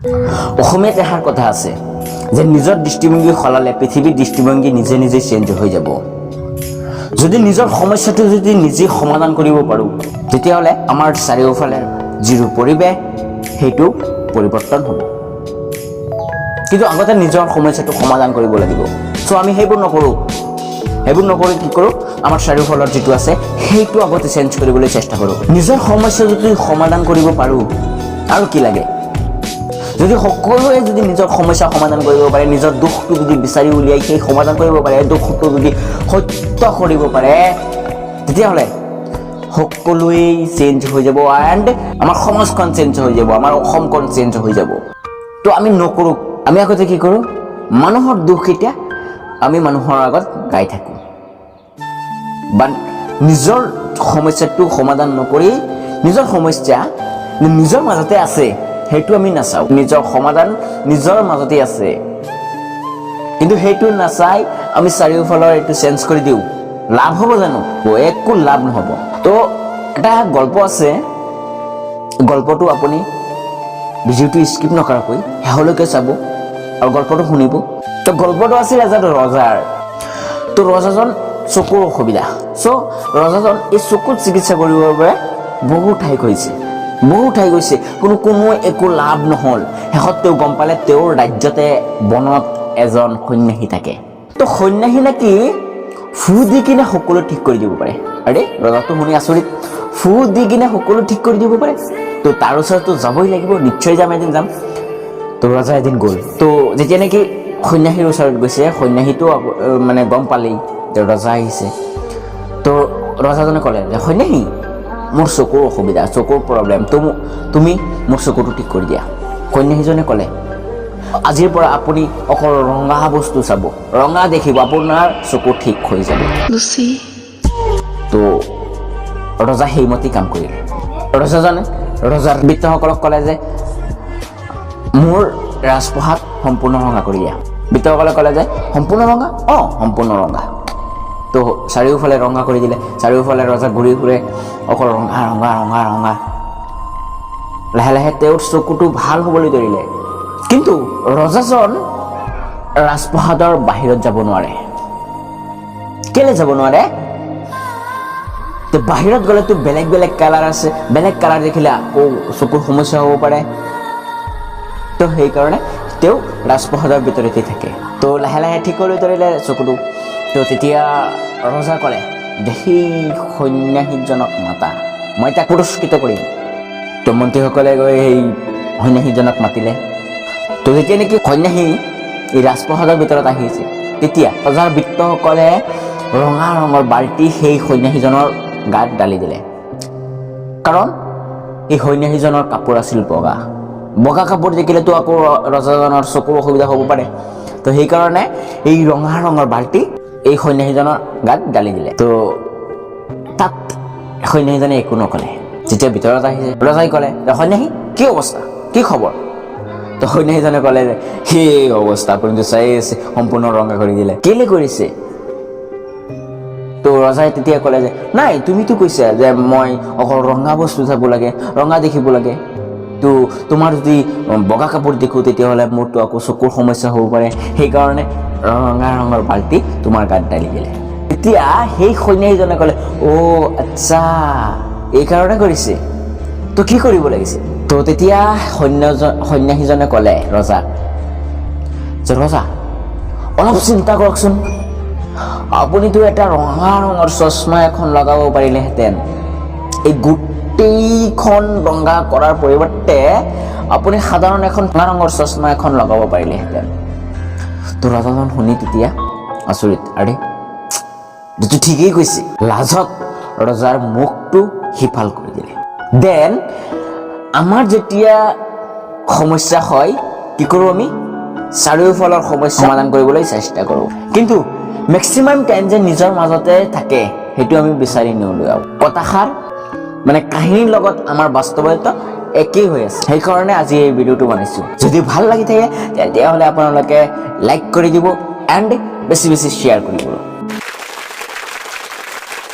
অসমীয়াত এষাৰ কথা আছে যে নিজৰ দৃষ্টিভংগী সলালে পৃথিৱীৰ দৃষ্টিভংগী নিজে নিজে চেঞ্জ হৈ যাব। যদি নিজৰ সমস্যাটো যদি নিজে সমাধান কৰিব পাৰোঁ তেতিয়াহ'লে আমাৰ চাৰিওফালে যিটো পৰিৱেশ সেইটো পৰিৱৰ্তন হ'ব। কিন্তু আগতে নিজৰ সমস্যাটো সমাধান কৰিব লাগিব। চ' আমি সেইবোৰ নকৰোঁ কি কৰোঁ, আমাৰ চাৰিওফালৰ যিটো আছে সেইটো আগতে চেঞ্জ কৰিবলৈ চেষ্টা কৰোঁ। নিজৰ সমস্যা যদি সমাধান কৰিব পাৰোঁ আৰু কি লাগে। যদি সকলোৱে যদি নিজৰ সমস্যা সমাধান কৰিব পাৰে, নিজৰ দুখটো যদি বিচাৰি উলিয়াই সেই সমাধান কৰিব পাৰে, দুখটো যদি সত্য কৰিব পাৰে, তেতিয়াহ'লে সকলোৱেই চেঞ্জ হৈ যাব এণ্ড আমাৰ সমাজখন চেঞ্জ হৈ যাব, আমাৰ অসমখন চেঞ্জ হৈ যাব। তো আমি নকৰোঁ। আমি আগতে কি কৰোঁ, মানুহৰ দুখ এতিয়া আমি মানুহৰ আগত গাই থাকোঁ বা নিজৰ সমস্যাটো সমাধান নকৰি নিজৰ সমস্যা নিজৰ মাজতে আছে সেইটো আমি নাচাওঁ। নিজৰ সমাধান নিজৰ মাজতে আছে, কিন্তু সেইটো নাচাই আমি চাৰিওফালৰ এইটো চেঞ্জ কৰি দিওঁ। লাভ হ'ব জানো? একো লাভ নহ'ব। তো এটা গল্প আছে, গল্পটো আপুনি ভিডিঅ'টো স্কিপ নকৰাকৈ শেষলৈকে চাব আৰু গল্পটো শুনিব। তো গল্পটো আছিল এজন ৰজাৰ। তো ৰজাজন চকুৰ অসুবিধা। চ' ৰজাজন এই চকুত চিকিৎসা কৰিবৰ বাবে বহু ঠাই গৈছে, কোনো একো লাভ নহ'ল। শেষত তেওঁ গম পালে তেওঁৰ ৰাজ্যতে বনত এজন সন্যাসী থাকে। তো সন্যাসী নাকি ফু দি কিনে সকলো ঠিক কৰি দিব পাৰে। আৰে ৰজাটো শুনি আচৰিত, ফু দি কিনে সকলো ঠিক কৰি দিব পাৰে। তো তাৰ ওচৰতো যাবই লাগিব, নিশ্চয় এদিন যাম। তো ৰজা এদিন গ'ল। তো যেতিয়া নেকি সন্যাসীৰ ওচৰত গৈছে, সন্যাসীটো মানে গম পালেই যে ৰজা আহিছে। তো ৰজাজনে ক'লে যে সন্যাসী, মোৰ চকুৰ অসুবিধা, চকুৰ প্ৰব্লেম, তুমি মোৰ চকুটো ঠিক কৰি দিয়া। সন্যাসীজনে ক'লে আজিৰ পৰা আপুনি অকল ৰঙা বস্তু চাব, ৰঙা দেখিব, আপোনাৰ চকু ঠিক হৈ যাব। তো ৰজা সেইমতে কাম কৰিলে। ৰজাৰ বৃত্তসকলক ক'লে যে মোৰ ৰাজপ্ৰসাদ সম্পূৰ্ণ ৰঙা কৰি দিয়া। বৃত্তসকলে ক'লে যে সম্পূৰ্ণ ৰঙা, সম্পূৰ্ণ ৰঙা। তো চাৰিওফালে ৰঙা কৰি দিলে। চাৰিওফালে ৰজা ঘূৰি ফুৰে, অকল ৰঙা। লাহে লাহে তেওঁৰ চকুটো ভাল হ'বলৈ ধৰিলে। কিন্তু ৰজাজন ৰাজপ্ৰসাদৰ বাহিৰত যাব নোৱাৰে। কেলে যাব নোৱাৰে? তো বাহিৰত গ'লেতো বেলেগ কালাৰ আছে, বেলেগ কালাৰ দেখিলে আকৌ চকুৰ সমস্যা হ'ব পাৰে। তো সেইকাৰণে তেওঁ ৰাজপ্ৰসাদৰ ভিতৰতে থাকে। তো লাহে লাহে ঠিক কৰি ধৰিলে চকুটো। তো তেতিয়া ৰজা ক'লে যে সেই সন্যাসীজনক মাতা, মই তাক পুৰস্কৃত কৰিম। তো মন্ত্ৰীসকলে গৈ সেই সন্যাসীজনক মাতিলে। তো যেতিয়া নেকি সন্যাসী এই ৰাজপ্ৰসাদৰ ভিতৰত আহিছে, তেতিয়া ৰজাৰ বৃত্তসকলে ৰঙা ৰঙৰ বাল্টি সেই সন্যাসীজনৰ গাত ঢালি দিলে। কাৰণ এই সন্যাসীজনৰ কাপোৰ আছিল বগা কাপোৰ দেখিলেতো আকৌ ৰজাজনৰ চকুৰ অসুবিধা হ'ব পাৰে। তো সেইকাৰণে এই ৰঙা ৰঙৰ বাল্টি এই সন্যাসীজনৰ গাত ঢালি দিলে। তো তাত সন্যাসীজনে একো নক'লে। যেতিয়া ভিতৰত আহিছে, ৰজাই ক'লে যে সন্যাসী, কি অৱস্থা, কি খবৰ? তো সন্যাসীজনে ক'লে যে সেই অৱস্থা, আপুনিতো চাই আছে, সম্পূৰ্ণ ৰঙা কৰি দিলে, কেলে কৰিছে? তো ৰজাই তেতিয়া ক'লে যে নাই, তুমিতো কৈছা যে মই অকল ৰঙা বস্তু চাব লাগে, ৰঙা দেখিব লাগে। তো তোমাৰ যদি বগা কাপোৰ দেখোঁ তেতিয়াহ'লে মোৰতো আকৌ চকুৰ সমস্যা হ'ব পাৰে, সেইকাৰণে ৰঙা ৰঙৰ বাল্টি তোমাৰ গাত ঢালি দিলে। তেতিয়া সেই সন্যাসীজনে ক'লে আচ্ছা, এইকাৰণে কৰিছে, তো কি কৰিব লাগিছে? তো তেতিয়া সন্যাসীজনে ক'লে ৰজাক যে ৰজা, অলপ চিন্তা কৰকচোন, আপুনিতো এটা ৰঙা ৰঙৰ চশমা এখন লগাব পাৰিলেহেঁতেন। এই গোটেইখন ৰঙা কৰাৰ পৰিৱৰ্তে আপুনি সাধাৰণ এখন ৰঙা ৰঙৰ চশমা এখন লগাব পাৰিলেহেঁতেন। তো ৰজাজন শুনি তেতিয়া আচৰিত, আৰে এইটো ঠিকেই কৈছে। লাজত ৰজাৰ মুখটো সিফাল কৰি দিলে। দেন আমাৰ যেতিয়া সমস্যা হয় কি কৰোঁ, আমি চাৰিওফালৰ সমস্যা সমাধান কৰিবলৈ চেষ্টা কৰোঁ, কিন্তু মেক্সিমাম টাইম যে নিজৰ মাজতে থাকে সেইটো আমি বিচাৰি নোলিয়াওঁ। কথাষাৰ মানে কাহিনীৰ লগত আমাৰ বাস্তৱতা একেই হৈ আছে। সেইকাৰণে আজি এই ভিডিঅ'টো বনাইছোঁ। যদি ভাল লাগি থাকে তেতিয়াহ'লে আপোনালোকে লাইক কৰি দিব এণ্ড বেছি শ্বেয়াৰ কৰিব।